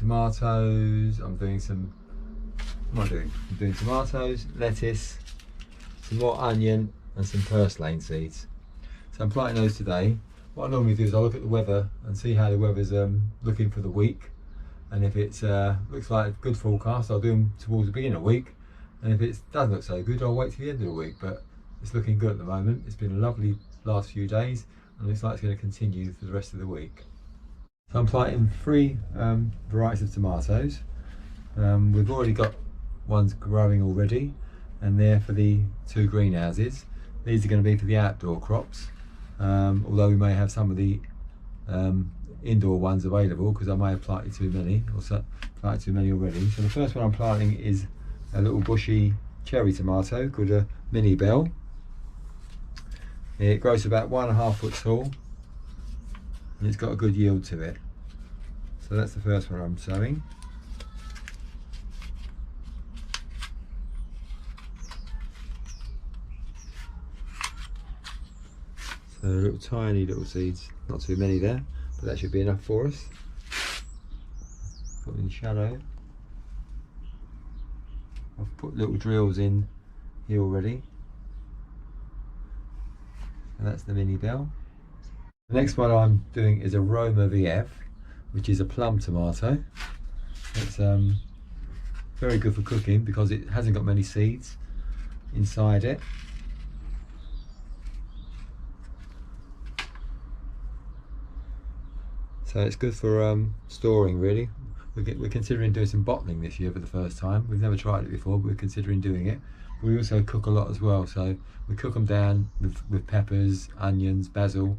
tomatoes. I'm doing some, what am I doing? I'm doing tomatoes, lettuce, some more onion and some purslane seeds. So I'm planting those today. What I normally do is I look at the weather and see how the weather's looking for the week. And if it looks like a good forecast, I'll do them towards the beginning of the week. And if it doesn't look so good, I'll wait till the end of the week. But it's looking good at the moment. It's been a lovely last few days and it looks like it's going to continue for the rest of the week. So I'm planting 3 varieties of tomatoes. We've already got ones growing already, and they're for the 2 greenhouses. These are going to be for the outdoor crops, although we may have some of the indoor ones available because I may have planted too many, or planted too many already. So the first one I'm planting is a little bushy cherry tomato called a mini bell. It grows about 1.5 foot tall and it's got a good yield to it. So that's the first one I'm sowing. So little tiny little seeds, not too many there, but that should be enough for us. Put them in shadow. I've put little drills in here already. And that's the mini bell. The next one I'm doing is a Roma VF, which is a plum tomato. It's very good for cooking because it hasn't got many seeds inside it. So it's good for storing really. We're considering doing some bottling this year for the first time. We've never tried it before, but we're considering doing it. We also cook a lot as well, so we cook them down with peppers, onions, basil,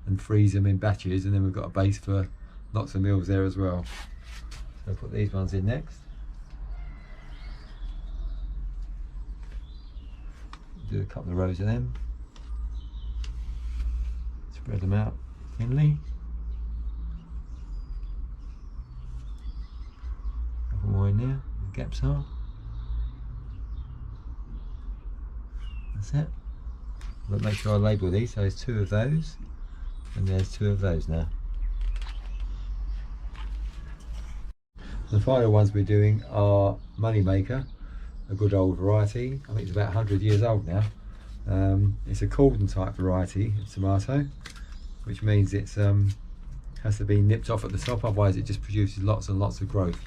and freeze them in batches, and then we've got a base for lots of meals there as well. So I'll put these ones in next. Do a couple of rows of them. Spread them out thinly. Couple more in there, the gaps are. That's it. But make sure I label these. So there's 2 of those, and there's 2 of those now. The final ones we're doing are Moneymaker, a good old variety. I think it's about 100 years old now. It's a cordon type variety of tomato, which means it's has to be nipped off at the top, otherwise it just produces lots and lots of growth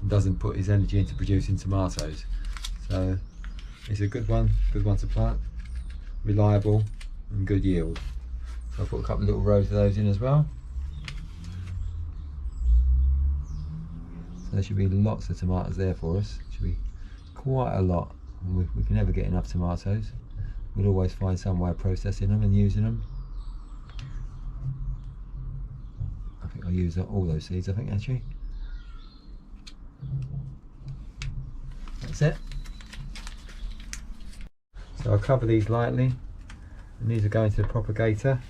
and doesn't put its energy into producing tomatoes. So it's a good one to plant, reliable and good yield. So I'll put a couple of little rows of those in as well. So there should be lots of tomatoes there for us. Should be quite a lot. We can never get enough tomatoes. We'll always find some way of processing them and using them. I think I'll use all those seeds, I think, actually. That's it. So I'll cover these lightly, and these are going to the propagator,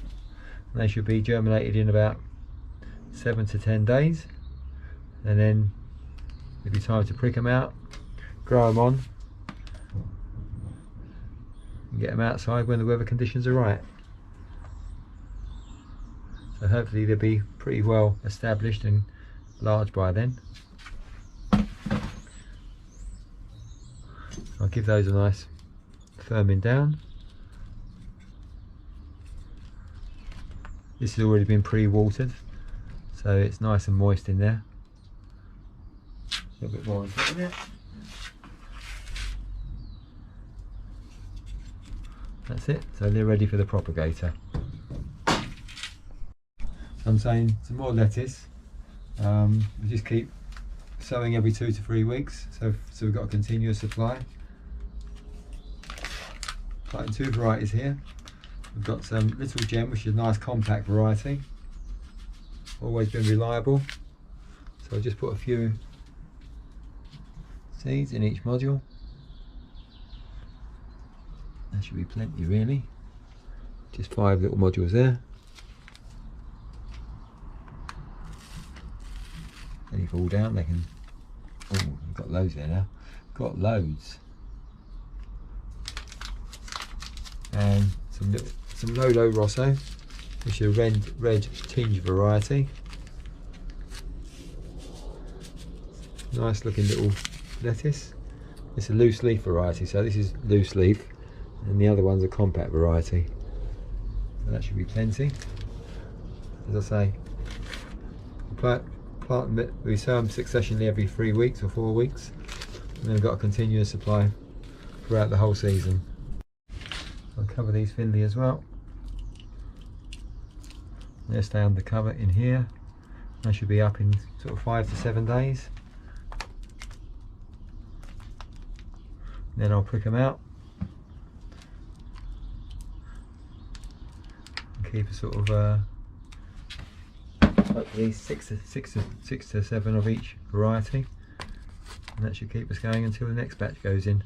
and they should be germinated in about 7 to 10 days, and then it'll be time to prick them out, grow them on, and get them outside when the weather conditions are right. So hopefully they'll be pretty well established and large by then. I'll give those a nice firming down. This has already been pre-watered, so it's nice and moist in there. A little bit more in there. That's it, so they're ready for the propagator. I'm saying some more lettuce. We just keep sowing every 2 to 3 weeks, so we've got a continuous supply. Planting 2 varieties here. We've got some Little Gem, which is a nice compact variety. Always been reliable. So I'll just put a few seeds in each module. That should be plenty really. Just 5 little modules there. They fall down, they can. Oh, we've got loads there now. Got loads. And some Lolo Rosso, which is a red tinge variety. Nice looking little lettuce. It's a loose leaf variety, so this is loose leaf, and the other one's a compact variety. So that should be plenty. As I say, we sow them successionally every 3 weeks or 4 weeks, and then we've got a continuous supply throughout the whole season. I'll cover these thinly as well. They'll stay under cover in here. They should be up in sort of 5 to 7 days. Then I'll prick them out and keep a sort of hopefully six to seven of each variety, and that should keep us going until the next batch goes in.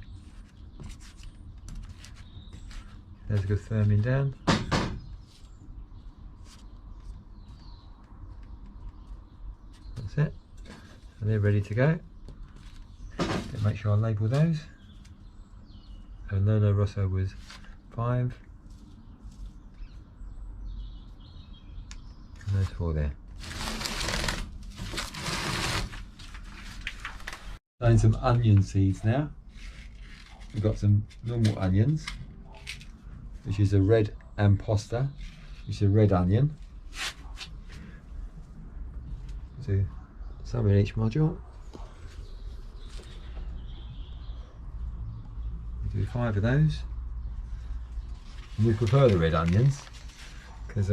There's a good firming down. That's it. So they're ready to go. Make sure I label those. So Nono Rosso was 5, and those 4 there. Throwing some onion seeds now. We've got some normal onions, which is a red amposta, which is a red onion. So some in each module. We do 5 of those. And we prefer the red onions because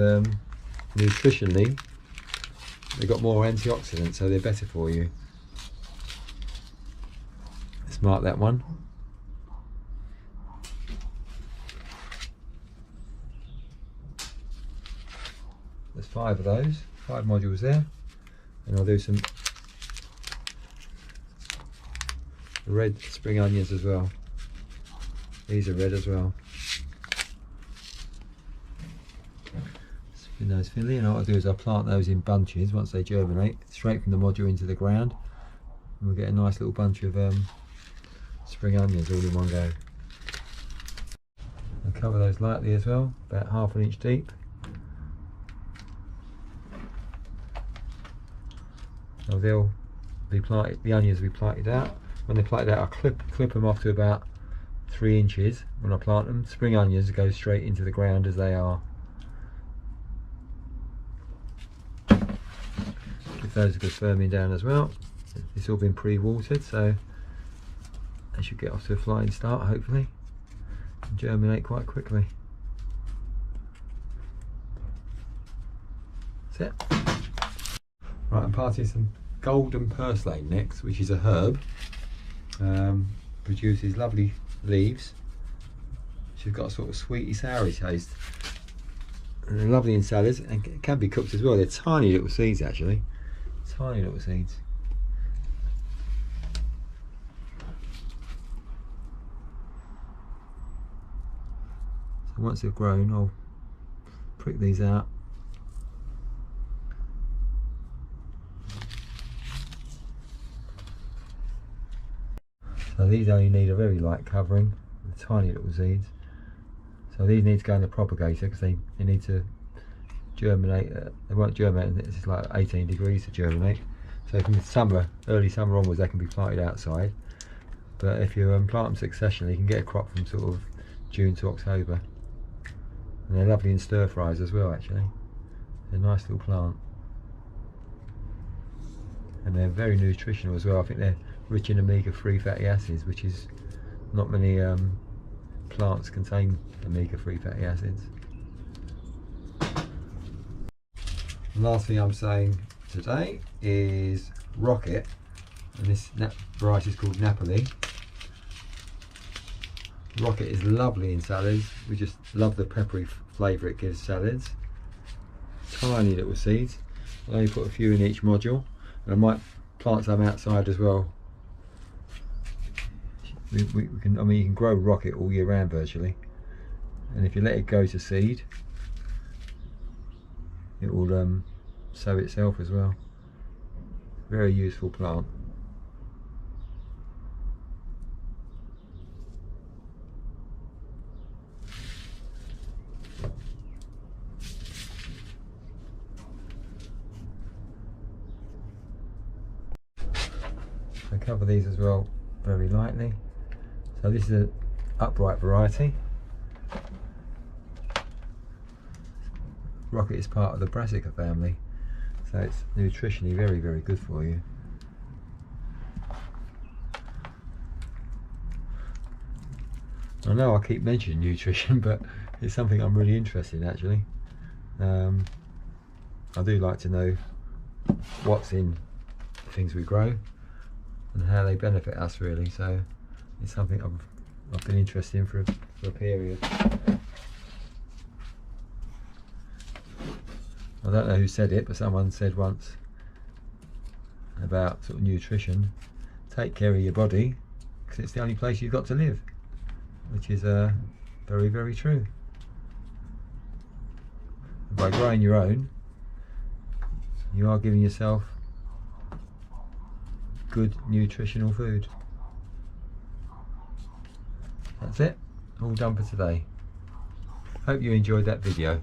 nutritionally they've got more antioxidants, so they're better for you. Let's mark that one. There's 5 of those, 5 modules there, and I'll do some red spring onions as well. These are red as well. Spin those thinly, and what I'll do is I'll plant those in bunches once they germinate, straight from the module into the ground, and we'll get a nice little bunch of spring onions all in one go. I'll cover those lightly as well, about 1/2 inch deep. So they'll be planted, the onions will be planted out. When they're planted out, I'll clip them off to about 3 inches when I plant them. Spring onions go straight into the ground as they are. Give those a good firming down as well. It's all been pre-watered, so they should get off to a flying start hopefully and germinate quite quickly. That's it. Right, I'm parting some golden purslane next, which is a herb. Produces lovely leaves. She's got a sort of sweety soury taste. And they're lovely in salads, and can be cooked as well. They're tiny little seeds actually. Tiny little seeds. So once they've grown, I'll prick these out. So these only need a very light covering, with tiny little seeds. So these need to go in the propagator because they need to germinate. They won't germinate, it's like 18 degrees to germinate. So from summer, early summer onwards, they can be planted outside. But if you plant them successionally, you can get a crop from sort of June to October. And they're lovely in stir fries as well actually. They're a nice little plant. And they're very nutritional as well. I think they're rich in omega-3 fatty acids, which is not many plants contain omega-3 fatty acids. The last thing I'm saying today is Rocket, and this variety is called Napoli. Rocket is lovely in salads. We just love the peppery flavour it gives salads. Tiny little seeds. I'll only put a few in each module, and I might plant some outside as well. We can, I mean, you can grow Rocket all year round virtually, and if you let it go to seed, it will sow itself as well. Very useful plant. cover these as well very lightly. So this is an upright variety. Rocket is part of the brassica family, so it's nutritionally very, very good for you. I know I keep mentioning nutrition, but it's something I'm really interested in actually. I do like to know what's in the things we grow and how they benefit us really, so it's something I've been interested in for a period. I don't know who said it, but someone said once about sort of nutrition, take care of your body because it's the only place you've got to live, which is very, very true. By growing your own, you are giving yourself good nutritional food. That's it, all done for today. Hope you enjoyed that video.